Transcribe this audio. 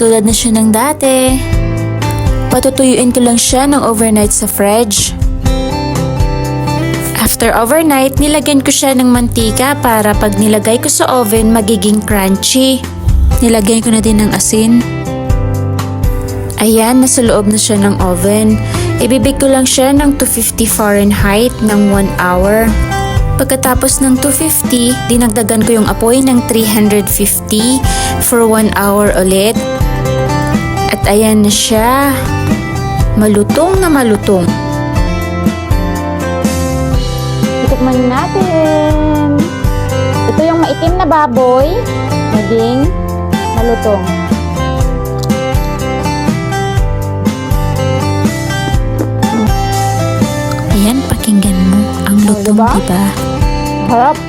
Tulad na siya ng dati. Patutuyuin ko lang siya ng overnight sa fridge. After overnight, nilagyan ko siya ng mantika para pag nilagay ko sa oven, magiging crunchy. Nilagyan ko na din ng asin. Ayan, nasa loob na siya ng oven. Ibibig ko lang siya ng 250 Fahrenheit ng 1 hour. Pagkatapos ng 250, dinagdagan ko yung apoy ng 350 for 1 hour ulit. At ayan na siya. Malutong na malutong. Tikman natin. Ito yung maitim na baboy. Naging malutong. Ayan, pakinggan mo. Ang lutong, diba? diba? Harap.